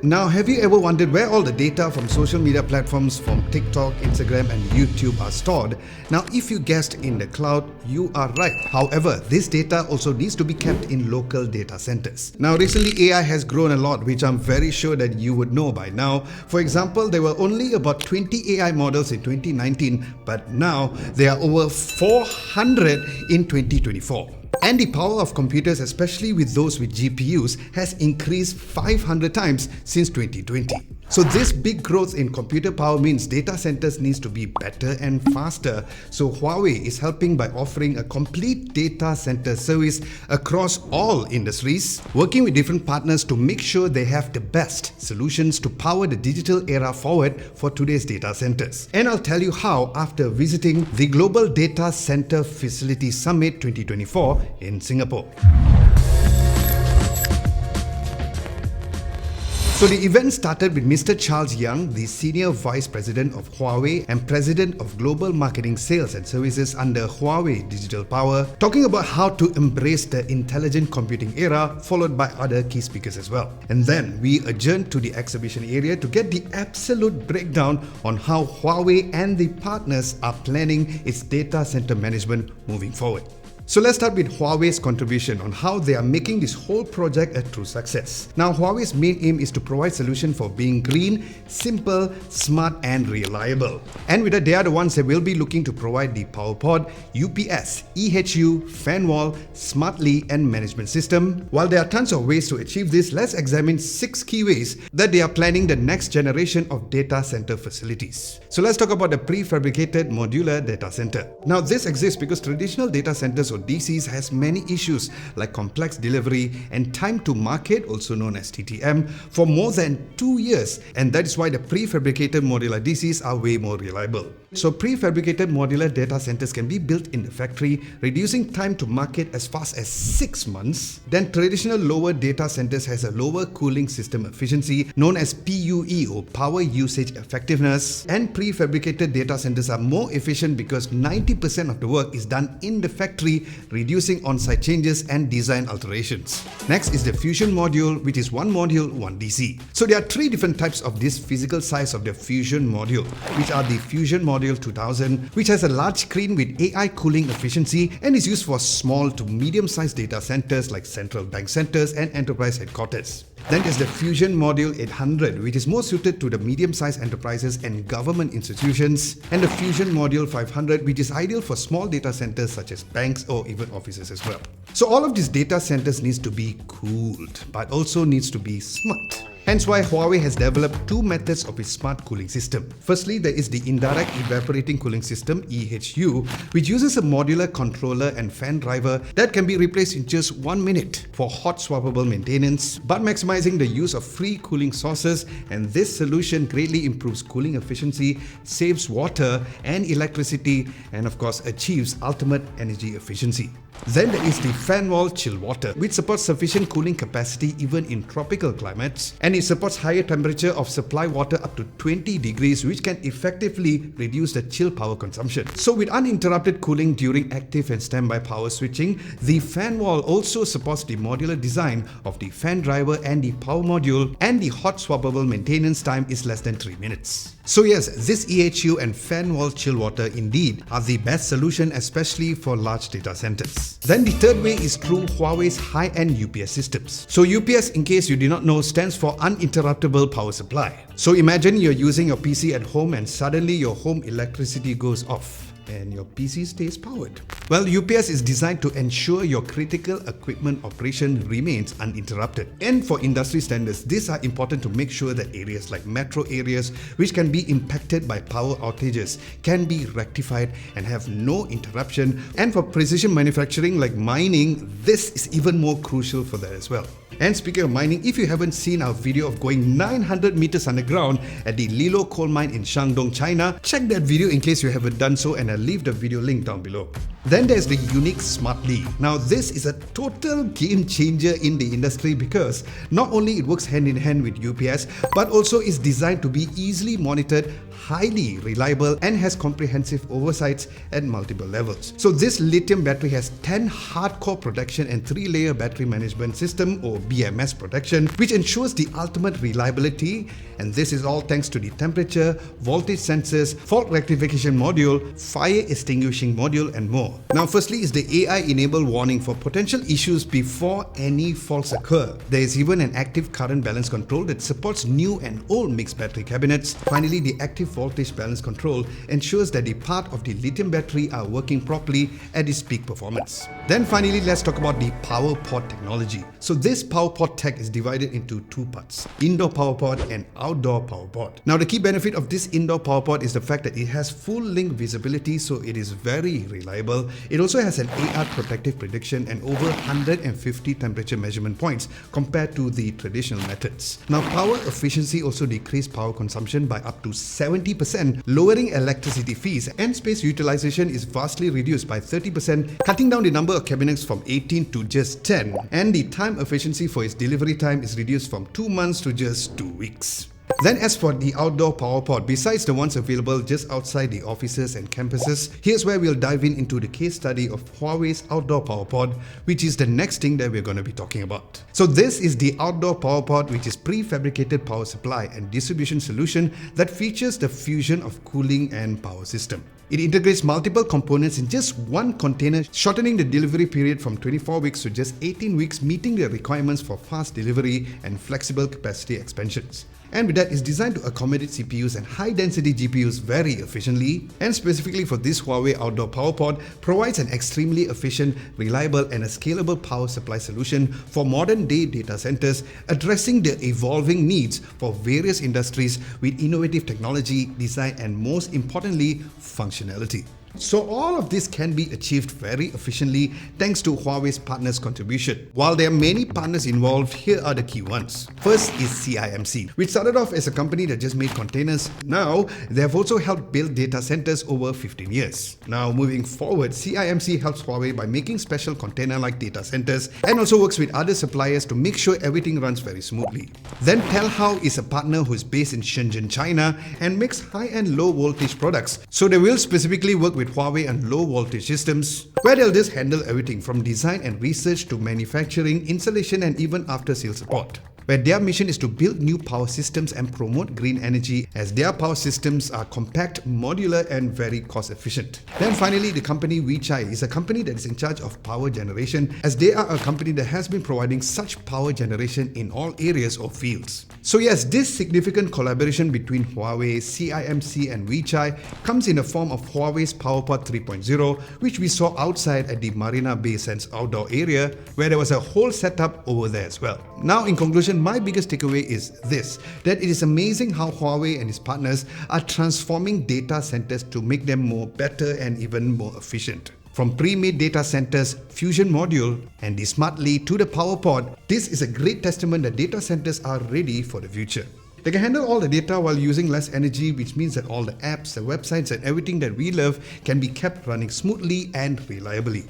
Now, have you ever wondered where all the data from social media platforms from TikTok, Instagram and YouTube are stored? Now, if you guessed in the cloud, you are right. However, this data also needs to be kept in local data centers. Now, recently AI has grown a lot, which I'm very sure that you would know by now. For example, there were only about 20 AI models in 2019, but now there are over 400 in 2024. And the power of computers, especially with those with GPUs, has increased 500 times since 2020. So this big growth in computer power means data centers needs to be better and faster. So Huawei is helping by offering a complete data center service across all industries, working with different partners to make sure they have the best solutions to power the digital era forward for today's data centers. And I'll tell you how after visiting the Global Data Center Facility Summit 2024 in Singapore. So the event started with Mr. Charles Young, the Senior Vice President of Huawei and President of Global Marketing Sales and Services under Huawei Digital Power, talking about how to embrace the intelligent computing era, followed by other key speakers as well. And then we adjourned to the exhibition area to get the absolute breakdown on how Huawei and the partners are planning its data center management moving forward. So let's start with Huawei's contribution on how they are making this whole project a true success. Now, Huawei's main aim is to provide solutions for being green, simple, smart and reliable. And with that, they are the ones that will be looking to provide the PowerPOD, UPS, EHU, fan wall, SmartLi and management system. While there are tons of ways to achieve this, let's examine 6 key ways that they are planning the next generation of data center facilities. So let's talk about the prefabricated modular data center. Now, this exists because traditional data centers or DCs has many issues like complex delivery and time to market, also known as TTM, for more than 2 years, and that is why the prefabricated modular DCs are way more reliable. So prefabricated modular data centers can be built in the factory, reducing time to market as fast as 6 months. Then traditional lower data centers has a lower cooling system efficiency known as PUE or power usage effectiveness, and prefabricated data centers are more efficient because 90% of the work is done in the factory, reducing on-site changes and design alterations. Next is the Fusion module, which is one module, one DC. So there are 3 different types of this physical size of the Fusion module, which are the Fusion Module 2000, which has a large screen with AI cooling efficiency and is used for small to medium-sized data centers like central bank centers and enterprise headquarters. Then there's the Fusion Module 800, which is more suited to the medium-sized enterprises and government institutions, and the Fusion Module 500, which is ideal for small data centers such as banks or even offices as well. So all of these data centers needs to be cooled, but also needs to be smart. Hence why Huawei has developed 2 methods of its smart cooling system. Firstly, there is the Indirect Evaporating Cooling System, EHU, which uses a modular controller and fan driver that can be replaced in just 1 minute for hot swappable maintenance, but maximizing the use of free cooling sources, and this solution greatly improves cooling efficiency, saves water and electricity, and of course achieves ultimate energy efficiency. Then there is the fan wall chill water, which supports sufficient cooling capacity even in tropical climates, and it supports higher temperature of supply water up to 20 degrees, which can effectively reduce the chill power consumption. So with uninterrupted cooling during active and standby power switching, the fan wall also supports the modular design of the fan driver and the power module, and the hot swappable maintenance time is less than 3 minutes. So yes, this EHU and fan wall chill water indeed are the best solution, especially for large data centers. Then the third way is through Huawei's high-end UPS systems. So UPS, in case you do not know, stands for uninterruptible power supply. So imagine you're using your PC at home and suddenly your home electricity goes off and your PC stays powered. Well, UPS is designed to ensure your critical equipment operation remains uninterrupted. And for industry standards, these are important to make sure that areas like metro areas, which can be impacted by power outages, can be rectified and have no interruption. And for precision manufacturing like mining, this is even more crucial for that as well. And speaking of mining, if you haven't seen our video of going 900 meters underground at the Lobo coal mine in Shandong, China, check that video in case you haven't done so, and I'll leave the video link down below. Then there's the unique SmartLi. Now this is a total game changer in the industry because not only it works hand in hand with UPS, but also is designed to be easily monitored, highly reliable, and has comprehensive oversights at multiple levels. So this lithium battery has 10 hardcore protection and 3-layer battery management system or BMS protection, which ensures the ultimate reliability, and this is all thanks to the temperature, voltage sensors, fault rectification module, fire extinguishing module, and more. Now firstly is the AI-enabled warning for potential issues before any faults occur. There is even an active current balance control that supports new and old mixed battery cabinets. Finally, the active voltage balance control ensures that the part of the lithium battery are working properly at its peak performance. Then finally, let's talk about the PowerPOD technology. So this PowerPOD tech is divided into two parts: indoor PowerPOD and outdoor PowerPOD. Now the key benefit of this indoor PowerPOD is the fact that it has full link visibility, so it is very reliable. It also has an AR protective prediction and over 150 temperature measurement points compared to the traditional methods. Now power efficiency also decreased power consumption by up to 70%, lowering electricity fees, and space utilization is vastly reduced by 30%, cutting down the number of cabinets from 18 to just 10, and the time efficiency for its delivery time is reduced from 2 months to just 2 weeks. Then as for the outdoor PowerPOD, besides the ones available just outside the offices and campuses, here's where we'll dive into the case study of Huawei's outdoor PowerPOD, which is the next thing that we're going to be talking about. So this is the outdoor PowerPOD, which is prefabricated power supply and distribution solution that features the fusion of cooling and power system. It integrates multiple components in just one container, shortening the delivery period from 24 weeks to just 18 weeks, meeting the requirements for fast delivery and flexible capacity expansions. And with that, it's designed to accommodate CPUs and high-density GPUs very efficiently, and specifically for this Huawei outdoor PowerPOD, provides an extremely efficient, reliable, and a scalable power supply solution for modern-day data centers, addressing the evolving needs for various industries with innovative technology, design, and most importantly, functionality. So all of this can be achieved very efficiently thanks to Huawei's partners' contribution. While there are many partners involved, here are the key ones. First is CIMC, which started off as a company that just made containers. Now, they have also helped build data centers over 15 years. Now, moving forward, CIMC helps Huawei by making special container-like data centers and also works with other suppliers to make sure everything runs very smoothly. Then Telhao is a partner who is based in Shenzhen, China and makes high and low voltage products. So they will specifically work with Huawei and low voltage systems, where they'll just handle everything from design and research to manufacturing, installation, and even after sales support, where their mission is to build new power systems and promote green energy, as their power systems are compact, modular, and very cost efficient. Then finally, the company Weichai is a company that is in charge of power generation, as they are a company that has been providing such power generation in all areas or fields. So yes, this significant collaboration between Huawei, CIMC, and Weichai comes in the form of Huawei's PowerPOD 3.0, which we saw outside at the Marina Bay Sands outdoor area, where there was a whole setup over there as well. Now, in conclusion, my biggest takeaway is this: that it is amazing how Huawei and its partners are transforming data centers to make them more better and even more efficient. From pre-made data centers, FusionModule, and the SmartLi to the PowerPOD, this is a great testament that data centers are ready for the future. They can handle all the data while using less energy, which means that all the apps, the websites, and everything that we love can be kept running smoothly and reliably.